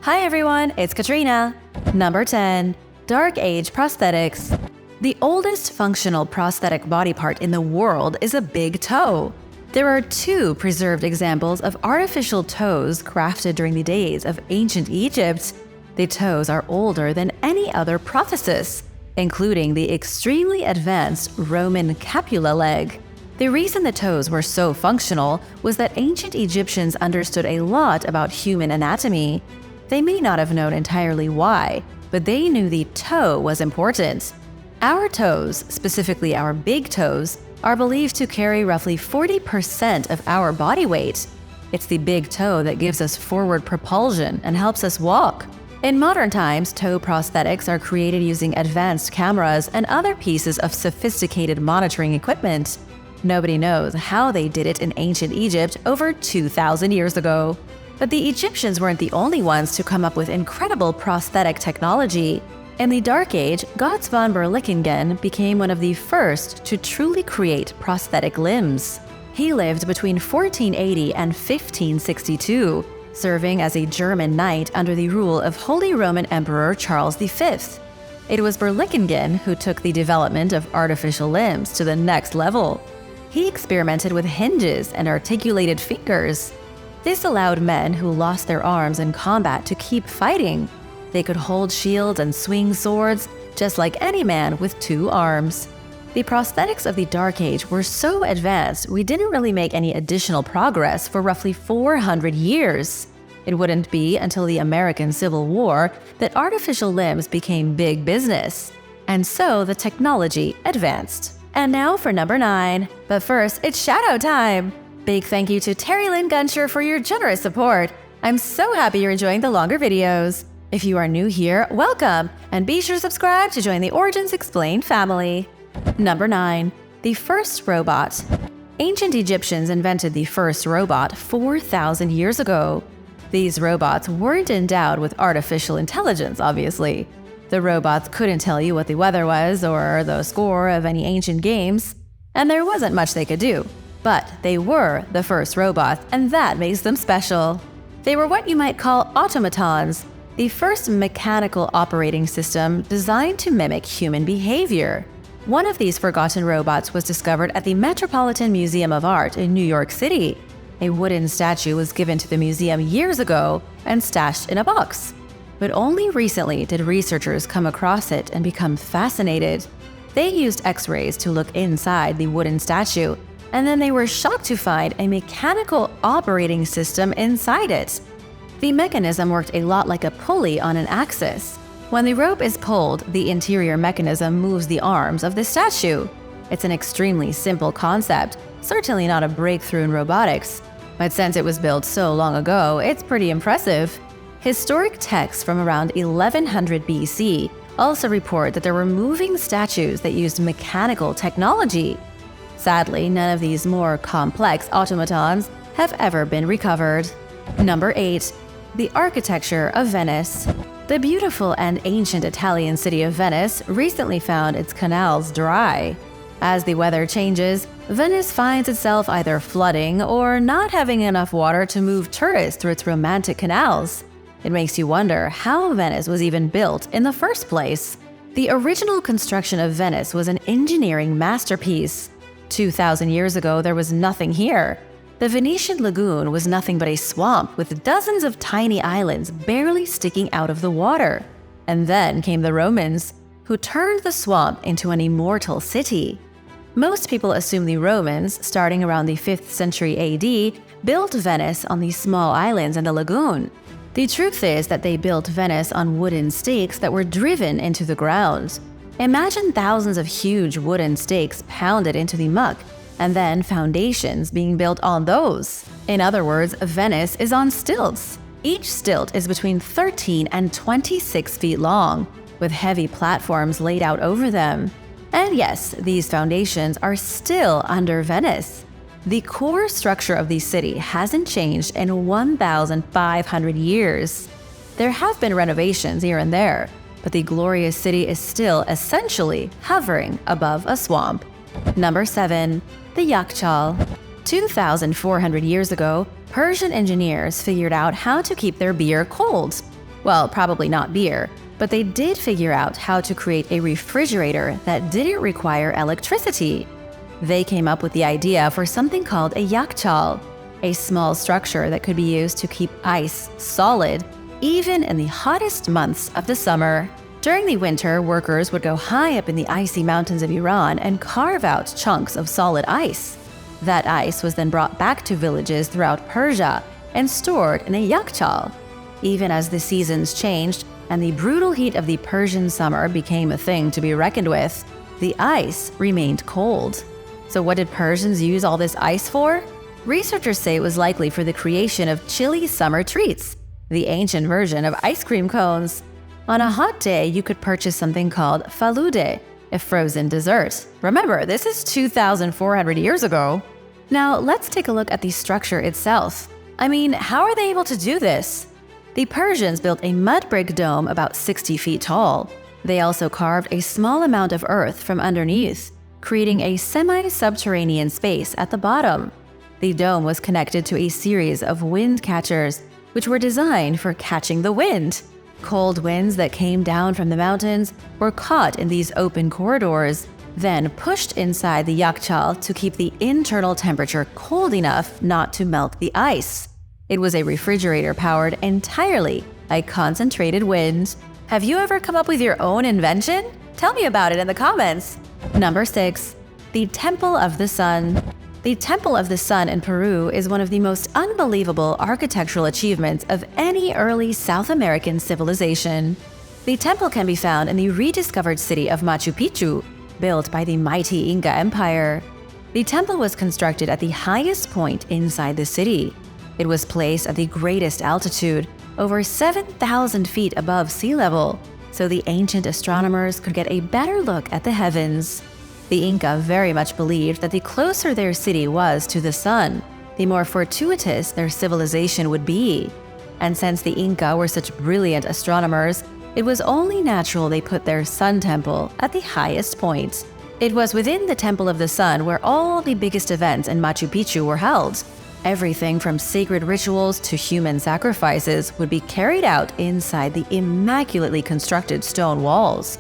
Hi everyone, it's Katrina. Number 10. Dark Age Prosthetics. The oldest functional prosthetic body part in the world is a big toe. There are 2 preserved examples of artificial toes crafted during the days of ancient Egypt. The toes are older than any other prosthesis, including the extremely advanced Roman capula leg. The reason the toes were so functional was that ancient Egyptians understood a lot about human anatomy. They may not have known entirely why, but they knew the toe was important. Our toes, specifically our big toes, are believed to carry roughly 40% of our body weight. It's the big toe that gives us forward propulsion and helps us walk. In modern times, toe prosthetics are created using advanced cameras and other pieces of sophisticated monitoring equipment. Nobody knows how they did it in ancient Egypt over 2,000 years ago. But the Egyptians weren't the only ones to come up with incredible prosthetic technology. In the Dark Age, Gotz von Berlichingen became one of the first to truly create prosthetic limbs. He lived between 1480 and 1562, serving as a German knight under the rule of Holy Roman Emperor Charles V. It was Berlichingen who took the development of artificial limbs to the next level. He experimented with hinges and articulated fingers. This allowed men who lost their arms in combat to keep fighting. They could hold shields and swing swords, just like any man with 2 arms. The prosthetics of the Dark Age were so advanced we didn't really make any additional progress for roughly 400 years. It wouldn't be until the American Civil War that artificial limbs became big business. And so the technology advanced. And now for number 9. But first, it's shoutout time! Big thank you to Terry Lynn Guncher for your generous support. I'm so happy you're enjoying the longer videos. If you are new here, welcome, and be sure to subscribe to join the Origins Explained family. Number 9. The first robot. Ancient Egyptians invented the first robot 4,000 years ago. These robots weren't endowed with artificial intelligence, obviously. The robots couldn't tell you what the weather was or the score of any ancient games, and there wasn't much they could do. But they were the first robots, and that makes them special. They were what you might call automatons, the first mechanical operating system designed to mimic human behavior. One of these forgotten robots was discovered at the Metropolitan Museum of Art in New York City. A wooden statue was given to the museum years ago and stashed in a box. But only recently did researchers come across it and become fascinated. They used X-rays to look inside the wooden statue, and then they were shocked to find a mechanical operating system inside it. The mechanism worked a lot like a pulley on an axis. When the rope is pulled, the interior mechanism moves the arms of the statue. It's an extremely simple concept, certainly not a breakthrough in robotics. But since it was built so long ago, it's pretty impressive. Historic texts from around 1100 BC also report that there were moving statues that used mechanical technology. Sadly, none of these more complex automatons have ever been recovered. Number 8. The architecture of Venice. The beautiful and ancient Italian city of Venice recently found its canals dry. As the weather changes, Venice finds itself either flooding or not having enough water to move tourists through its romantic canals. It makes you wonder how Venice was even built in the first place. The original construction of Venice was an engineering masterpiece. 2,000 years ago, there was nothing here. The Venetian lagoon was nothing but a swamp with dozens of tiny islands barely sticking out of the water. And then came the Romans, who turned the swamp into an immortal city. Most people assume the Romans, starting around the 5th century AD, built Venice on these small islands in the lagoon. The truth is that they built Venice on wooden stakes that were driven into the ground. Imagine thousands of huge wooden stakes pounded into the muck, and then foundations being built on those. In other words, Venice is on stilts. Each stilt is between 13 and 26 feet long, with heavy platforms laid out over them. And yes, these foundations are still under Venice. The core structure of the city hasn't changed in 1,500 years. There have been renovations here and there, but the glorious city is still essentially hovering above a swamp. Number 7. The Yakchal. 2,400 years ago, Persian engineers figured out how to keep their beer cold. Well, probably not beer, but they did figure out how to create a refrigerator that didn't require electricity. They came up with the idea for something called a Yakchal, a small structure that could be used to keep ice solid, even in the hottest months of the summer. During the winter, workers would go high up in the icy mountains of Iran and carve out chunks of solid ice. That ice was then brought back to villages throughout Persia and stored in a Yakchal. Even as the seasons changed and the brutal heat of the Persian summer became a thing to be reckoned with, the ice remained cold. So what did Persians use all this ice for? Researchers say it was likely for the creation of chilly summer treats, the ancient version of ice cream cones. On a hot day, you could purchase something called falude, a frozen dessert. Remember, this is 2,400 years ago. Now, let's take a look at the structure itself. I mean, how are they able to do this? The Persians built a mud brick dome about 60 feet tall. They also carved a small amount of earth from underneath, creating a semi-subterranean space at the bottom. The dome was connected to a series of wind catchers, which were designed for catching the wind. Cold winds that came down from the mountains were caught in these open corridors, then pushed inside the Yakchal to keep the internal temperature cold enough not to melt the ice. It was a refrigerator powered entirely by concentrated wind. Have you ever come up with your own invention? Tell me about it in the comments. Number 6. The Temple of the Sun. The Temple of the Sun in Peru is one of the most unbelievable architectural achievements of any early South American civilization. The temple can be found in the rediscovered city of Machu Picchu, built by the mighty Inca Empire. The temple was constructed at the highest point inside the city. It was placed at the greatest altitude, over 7,000 feet above sea level, so the ancient astronomers could get a better look at the heavens. The Inca very much believed that the closer their city was to the sun, the more fortuitous their civilization would be. And since the Inca were such brilliant astronomers, it was only natural they put their sun temple at the highest point. It was within the Temple of the Sun where all the biggest events in Machu Picchu were held. Everything from sacred rituals to human sacrifices would be carried out inside the immaculately constructed stone walls.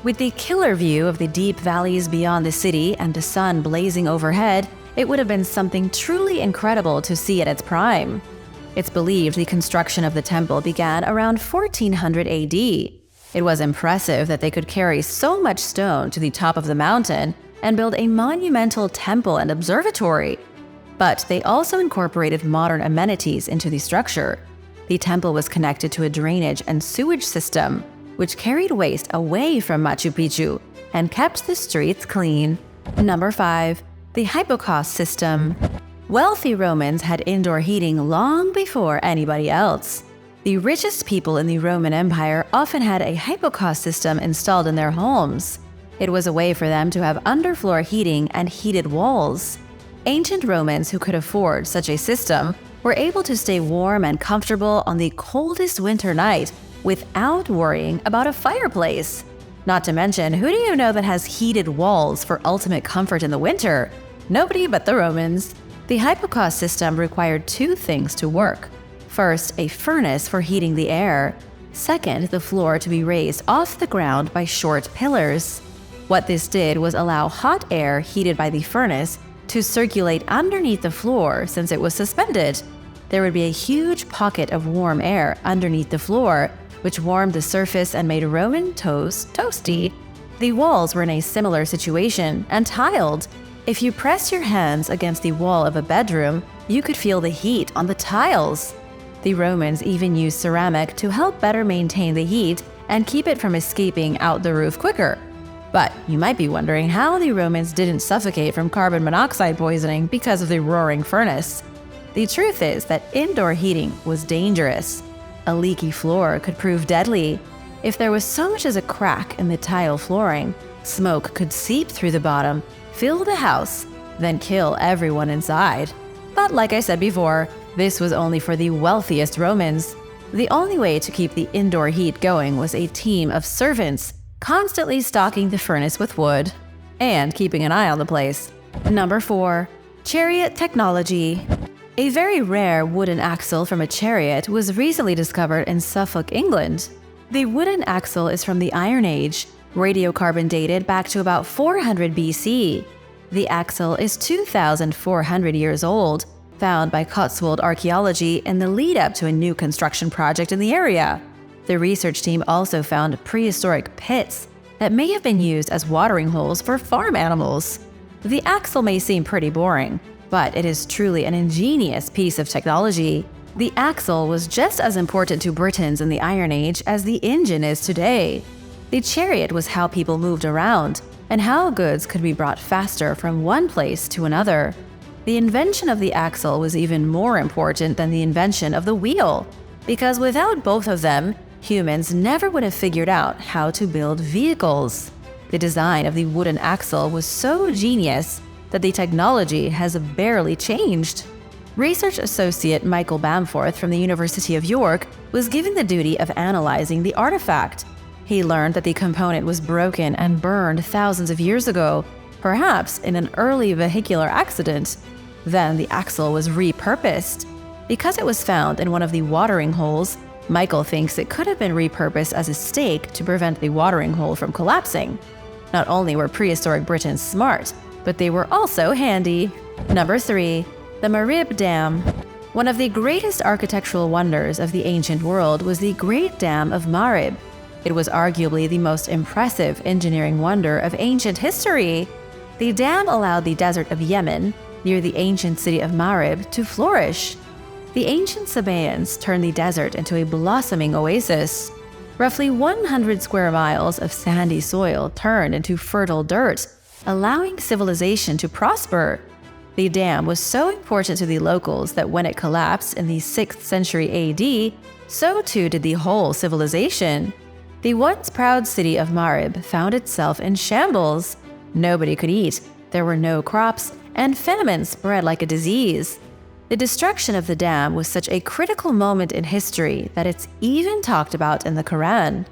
With the killer view of the deep valleys beyond the city and the sun blazing overhead, it would have been something truly incredible to see at its prime. It's believed the construction of the temple began around 1400 AD. It was impressive that they could carry so much stone to the top of the mountain and build a monumental temple and observatory. But they also incorporated modern amenities into the structure. The temple was connected to a drainage and sewage system, which carried waste away from Machu Picchu and kept the streets clean. Number 5. The Hypocost System. Wealthy Romans had indoor heating long before anybody else. The richest people in the Roman Empire often had a Hypocost system installed in their homes. It was a way for them to have underfloor heating and heated walls. Ancient Romans who could afford such a system were able to stay warm and comfortable on the coldest winter night without worrying about a fireplace. Not to mention, who do you know that has heated walls for ultimate comfort in the winter? Nobody but the Romans. The Hypocost system required two things to work. First, a furnace for heating the air. Second, the floor to be raised off the ground by short pillars. What this did was allow hot air heated by the furnace to circulate underneath the floor since it was suspended. There would be a huge pocket of warm air underneath the floor, which warmed the surface and made Roman toast toasty. The walls were in a similar situation and tiled. If you press your hands against the wall of a bedroom, you could feel the heat on the tiles. The Romans even used ceramic to help better maintain the heat and keep it from escaping out the roof quicker. But you might be wondering how the Romans didn't suffocate from carbon monoxide poisoning because of the roaring furnace. The truth is that indoor heating was dangerous. A leaky floor could prove deadly. If there was so much as a crack in the tile flooring, smoke could seep through the bottom, fill the house, then kill everyone inside. But like I said before, this was only for the wealthiest Romans. The only way to keep the indoor heat going was a team of servants constantly stocking the furnace with wood and keeping an eye on the place. Number 4. Chariot Technology. A very rare wooden axle from a chariot was recently discovered in Suffolk, England. The wooden axle is from the Iron Age, radiocarbon dated back to about 400 BC. The axle is 2,400 years old, found by Cotswold Archaeology in the lead-up to a new construction project in the area. The research team also found prehistoric pits that may have been used as watering holes for farm animals. The axle may seem pretty boring, but it is truly an ingenious piece of technology. The axle was just as important to Britons in the Iron Age as the engine is today. The chariot was how people moved around and how goods could be brought faster from one place to another. The invention of the axle was even more important than the invention of the wheel, because without both of them, humans never would have figured out how to build vehicles. The design of the wooden axle was so genius that the technology has barely changed. Research associate Michael Bamforth from the University of York was given the duty of analyzing the artifact. He learned that the component was broken and burned thousands of years ago, perhaps in an early vehicular accident. Then the axle was repurposed. Because it was found in one of the watering holes, Michael thinks it could have been repurposed as a stake to prevent the watering hole from collapsing. Not only were prehistoric Britons smart, but they were also handy. Number 3. The Marib Dam. One of the greatest architectural wonders of the ancient world was the Great Dam of Marib. It was arguably the most impressive engineering wonder of ancient history. The dam allowed the desert of Yemen, near the ancient city of Marib, to flourish. The ancient Sabaeans turned the desert into a blossoming oasis. Roughly 100 square miles of sandy soil turned into fertile dirt, allowing civilization to prosper. The dam was so important to the locals that when it collapsed in the 6th century AD, so too did the whole civilization. The once proud city of Marib found itself in shambles. Nobody could eat, there were no crops, and famine spread like a disease. The destruction of the dam was such a critical moment in history that it's even talked about in the Quran.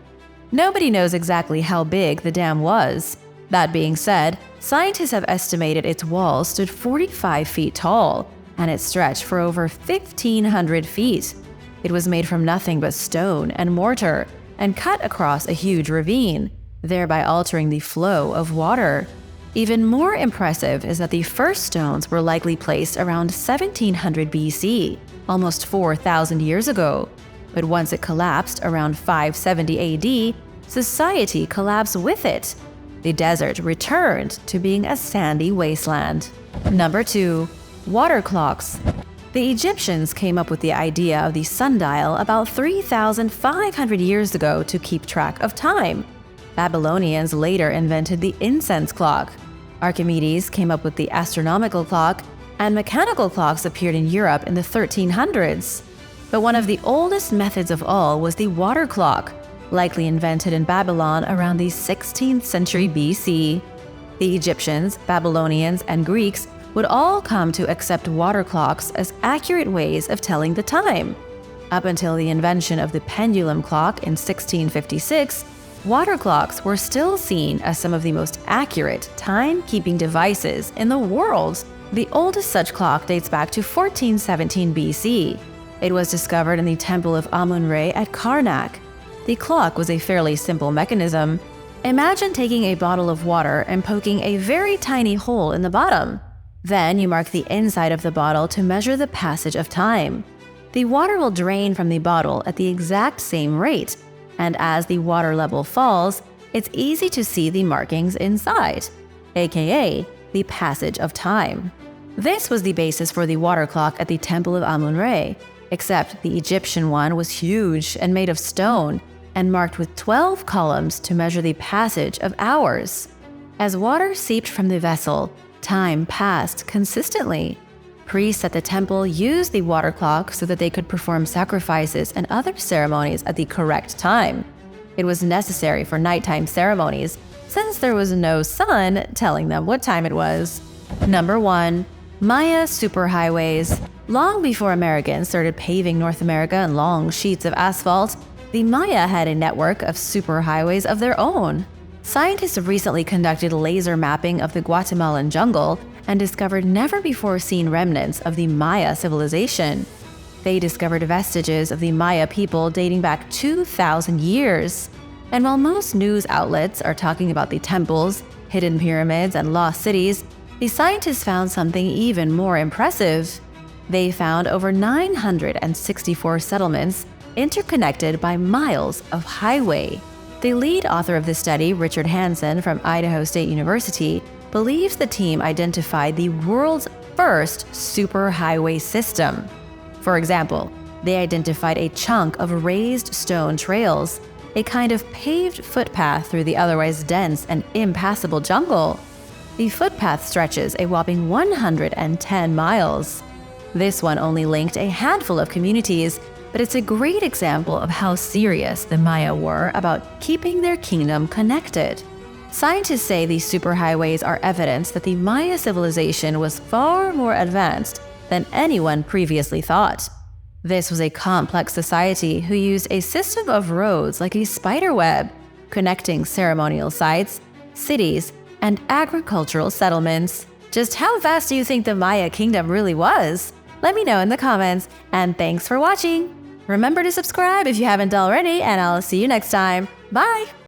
Nobody knows exactly how big the dam was. That being said, scientists have estimated its walls stood 45 feet tall, and it stretched for over 1,500 feet. It was made from nothing but stone and mortar, and cut across a huge ravine, thereby altering the flow of water. Even more impressive is that the first stones were likely placed around 1700 BC, almost 4,000 years ago. But once it collapsed around 570 AD, society collapsed with it. The desert returned to being a sandy wasteland. Number 2. Water clocks. The Egyptians came up with the idea of the sundial about 3,500 years ago to keep track of time. Babylonians later invented the incense clock. Archimedes came up with the astronomical clock, and mechanical clocks appeared in Europe in the 1300s. But one of the oldest methods of all was the water clock, likely invented in Babylon around the 16th century BC. The Egyptians, Babylonians, and Greeks would all come to accept water clocks as accurate ways of telling the time. Up until the invention of the pendulum clock in 1656, water clocks were still seen as some of the most accurate time-keeping devices in the world. The oldest such clock dates back to 1417 BC. It was discovered in the Temple of Amun-Re at Karnak. The clock was a fairly simple mechanism. Imagine taking a bottle of water and poking a very tiny hole in the bottom. Then you mark the inside of the bottle to measure the passage of time. The water will drain from the bottle at the exact same rate, and as the water level falls, it's easy to see the markings inside, aka the passage of time. This was the basis for the water clock at the Temple of Amun-Re, except the Egyptian one was huge and made of stone, and marked with 12 columns to measure the passage of hours. As water seeped from the vessel, time passed consistently. Priests at the temple used the water clock so that they could perform sacrifices and other ceremonies at the correct time. It was necessary for nighttime ceremonies, since there was no sun telling them what time it was. Number 1. Maya superhighways. Long before Americans started paving North America in long sheets of asphalt, the Maya had a network of superhighways of their own. Scientists recently conducted laser mapping of the Guatemalan jungle and discovered never-before-seen remnants of the Maya civilization. They discovered vestiges of the Maya people dating back 2,000 years. And while most news outlets are talking about the temples, hidden pyramids, and lost cities, the scientists found something even more impressive. They found over 964 settlements interconnected by miles of highway. The lead author of this study, Richard Hansen from Idaho State University, believes the team identified the world's first superhighway system. For example, they identified a chunk of raised stone trails, a kind of paved footpath through the otherwise dense and impassable jungle. The footpath stretches a whopping 110 miles. This one only linked a handful of communities, but it's a great example of how serious the Maya were about keeping their kingdom connected. Scientists say these superhighways are evidence that the Maya civilization was far more advanced than anyone previously thought. This was a complex society who used a system of roads like a spider web, connecting ceremonial sites, cities, and agricultural settlements. Just how vast do you think the Maya kingdom really was? Let me know in the comments, and thanks for watching! Remember to subscribe if you haven't already, and I'll see you next time. Bye!